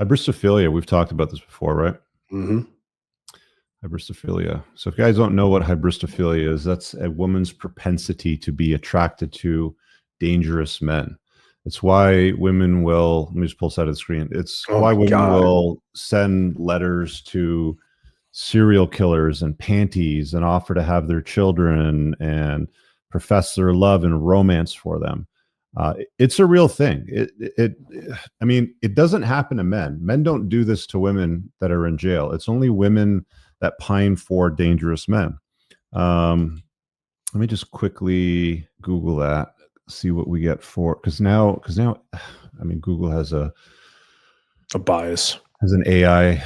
Hybristophilia. We've talked about this before, right? Mm-hmm. Hybristophilia. So if you guys don't know what hybristophilia is, that's a woman's propensity to be attracted to dangerous men. It's why women will, let me just pull this out of the screen. It's Oh why my women God. will send letters to serial killers and panties and offer to have their children and profess their love and romance for them. It's a real thing. I mean, it doesn't happen to men. Men don't do this to women that are in jail. It's only women that pine for dangerous men. Let me just quickly Google that, see what we get for, because now, I mean, Google has a bias. has an AI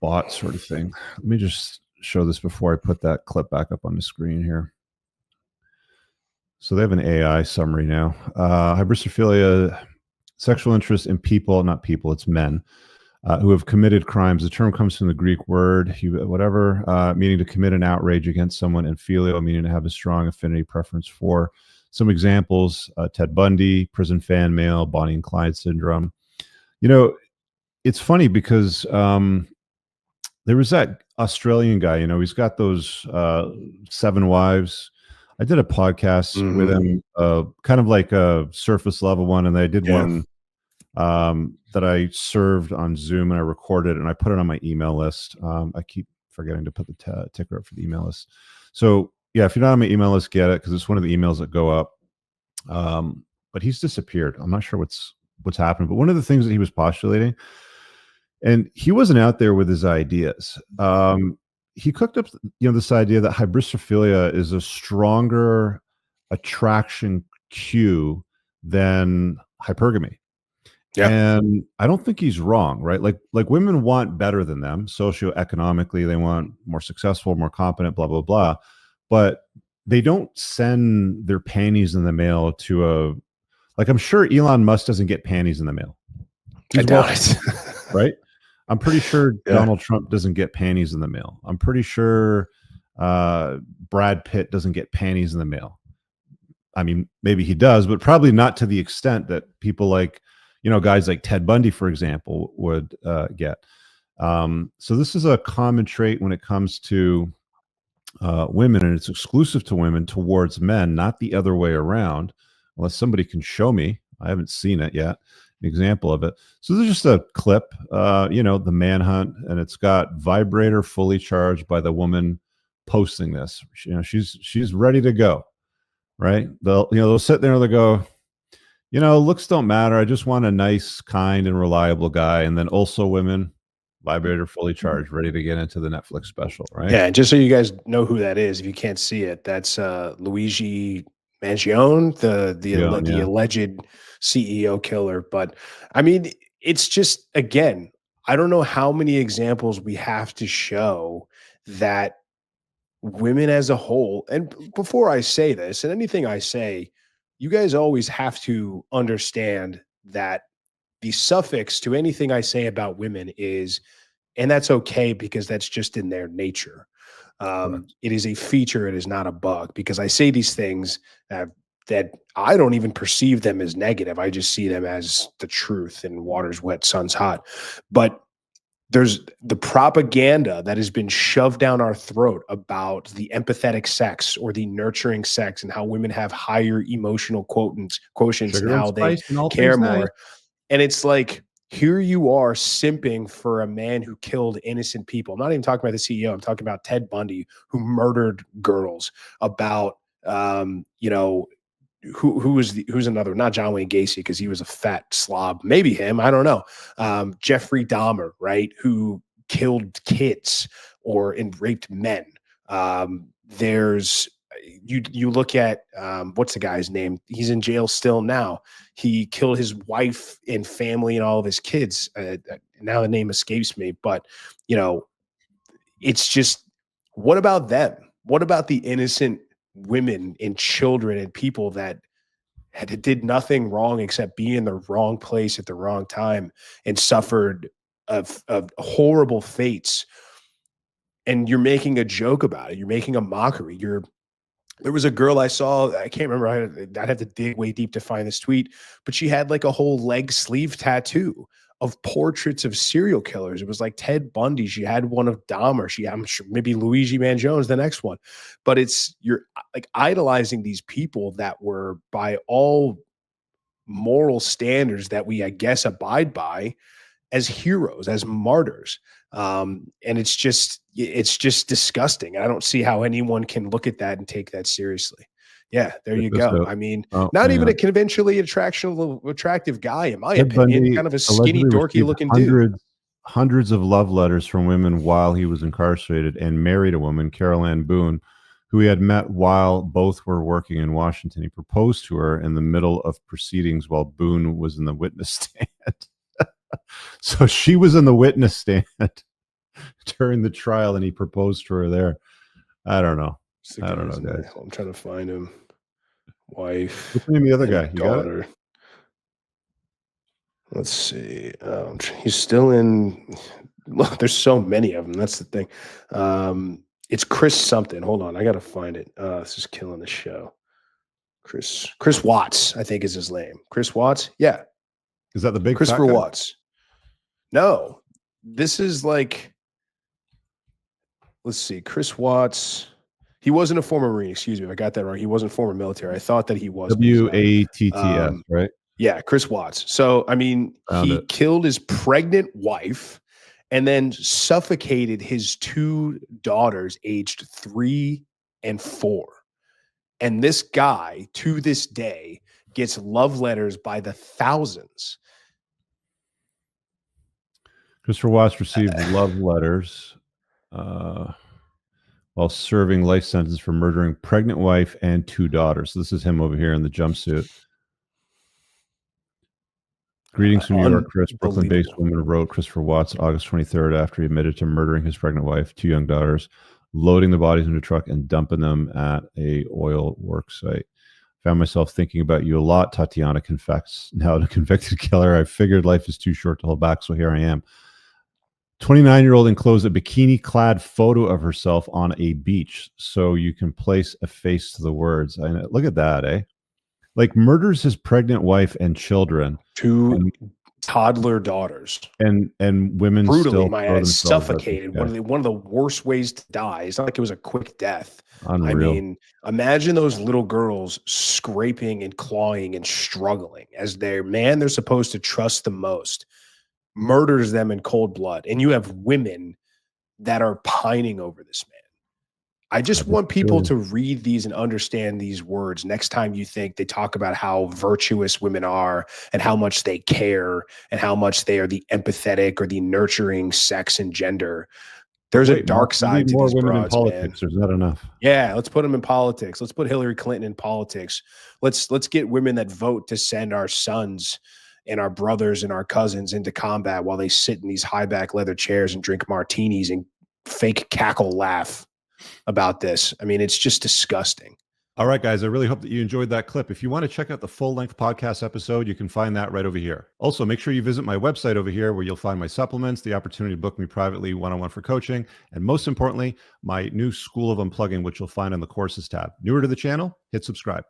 bot sort of thing. Let me just show this before I put that clip back up on the screen here. So they have an AI summary now. Hybristophilia, sexual interest in people, not people, it's men, who have committed crimes. The term comes from the Greek word, meaning to commit an outrage against someone, and filio, meaning to have a strong affinity preference for. Some examples, Ted Bundy, prison fan mail, Bonnie and Clyde syndrome. You know, it's funny because there was that Australian guy, he's got those 7 wives. I did a podcast with him, kind of like a surface level one, and I did one that I served on Zoom, and I recorded it, and I put it on my email list. I keep forgetting to put the ticker up for the email list. So yeah, if you're not on my email list, get it, because it's one of the emails that go up. But he's disappeared. I'm not sure what's happened. But one of the things that he was postulating, and he wasn't out there with his ideas. He cooked up, this idea that hybristophilia is a stronger attraction cue than hypergamy. Yeah. And I don't think he's wrong, right? Like women want better than them socioeconomically. They want more successful, more competent, blah, blah, blah. But they don't send their panties in the mail to I'm sure Elon Musk doesn't get panties in the mail. I doubt it. Right? I'm pretty sure Donald Trump doesn't get panties in the mail. I'm pretty sure Brad Pitt doesn't get panties in the mail. I mean, maybe he does, but probably not to the extent that people like, guys like Ted Bundy, for example, would get. So this is a common trait when it comes to women, and it's exclusive to women towards men, not the other way around, unless somebody can show me. I haven't seen it yet. An example of it. So this is just a clip, the manhunt, and it's got vibrator fully charged by the woman posting this. She's ready to go, right? They'll sit there and they'll go, looks don't matter. I just want a nice, kind, and reliable guy. And then also women, vibrator fully charged, ready to get into the Netflix special, right? Yeah, and just so you guys know who that is, if you can't see it, that's Luigi Mangione, the alleged CEO killer. But I mean, it's just, again, I don't know how many examples we have to show that women as a whole, and before I say this, and anything I say, you guys always have to understand that the suffix to anything I say about women is, and that's okay, because that's just in their nature. It is a feature. It is not a bug, because I say these things that I don't even perceive them as negative. I just see them as the truth, and water's wet, sun's hot. But there's the propaganda that has been shoved down our throat about the empathetic sex or the nurturing sex, and how women have higher emotional quotients and how they care more. Nice. And it's like, here you are simping for a man who killed innocent people. I'm not even talking about the CEO. I'm talking about Ted Bundy, who murdered girls, about, who's another, not John Wayne Gacy, because he was a fat slob, maybe him, I don't know. Jeffrey Dahmer, right, who killed kids and raped men. There's you look at what's the guy's name? He's in jail still now. He killed his wife and family and all of his kids. Now the name escapes me, but it's just, what about them? What about the innocent women and children and people that did nothing wrong except be in the wrong place at the wrong time and suffered of horrible fates? And you're making a joke about it. You're making a mockery. There was a girl I saw, I can't remember, I'd have to dig way deep to find this tweet, but she had like a whole leg sleeve tattoo of portraits of serial killers. It was like Ted Bundy. She had one of Dahmer. I'm sure maybe Luigi Mangione is the next one. But you're like idolizing these people that were, by all moral standards that we, I guess, abide by, as heroes, as martyrs. And it's just disgusting. I don't see how anyone can look at that and take that seriously. Yeah, there you go. I mean, not even a conventionally attractive guy, in my opinion. Kind of a skinny, dorky looking dude. Hundreds of love letters from women while he was incarcerated, and married a woman, Carol Ann Boone, who he had met while both were working in Washington. He proposed to her in the middle of proceedings while Boone was in the witness stand. So she was in the witness stand during the trial, and he proposed to her there. I don't know. I don't know, guys. I'm trying to find him. Wife. What's the name of the other guy? You got it? Let's see. He's still in. Look, there's so many of them. That's the thing. It's Chris something. Hold on, I gotta find it. This is killing the show. Chris Watts, I think, is his name. Chris Watts. Yeah. Is that the big Christopher Watts? No, this is like. Let's see. Chris Watts. He wasn't a former Marine. Excuse me if I got that wrong. He wasn't former military. I thought that he was. WATTS, right? Yeah, Chris Watts. So, I mean, he killed his pregnant wife and then suffocated his 2 daughters aged 3 and 4. And this guy, to this day, gets love letters by the thousands. Christopher Watts received love letters while serving life sentence for murdering pregnant wife and 2 daughters. So this is him over here in the jumpsuit. Greetings from New York, Chris. Brooklyn-based woman wrote Christopher Watts August 23rd after he admitted to murdering his pregnant wife, 2 young daughters, loading the bodies into a truck and dumping them at a oil work site. Found myself thinking about you a lot, Tatiana confessed. Now a convicted killer, I figured life is too short to hold back, so here I am. 29-year-old enclosed a bikini-clad photo of herself on a beach, so you can place a face to the words. Look at that, eh? Like, murders his pregnant wife and children, 2 toddler daughters, and women brutally, suffocated. One of the worst ways to die. It's not like it was a quick death. Unreal. I mean, imagine those little girls scraping and clawing and struggling as their man they're supposed to trust the most murders them in cold blood, and you have women that are pining over this man. I just want people to read these and understand these words next time you think they talk about how virtuous women are and how much they care and how much they are the empathetic or the nurturing sex and gender. There's a dark side to these women broads, in politics. Man. There's not enough. Yeah, let's put them in politics. Let's put Hillary Clinton in politics. Let's get women that vote to send our sons and our brothers and our cousins into combat while they sit in these high back leather chairs and drink martinis and fake cackle laugh about this. I mean, it's just disgusting. All right, guys, I really hope that you enjoyed that clip. If you want to check out the full-length podcast episode, you can find that right over here. Also, make sure you visit my website over here where you'll find my supplements, the opportunity to book me privately one-on-one for coaching, and most importantly, my new School of Unplugging, which you'll find on the courses tab. Newer to the channel, hit subscribe.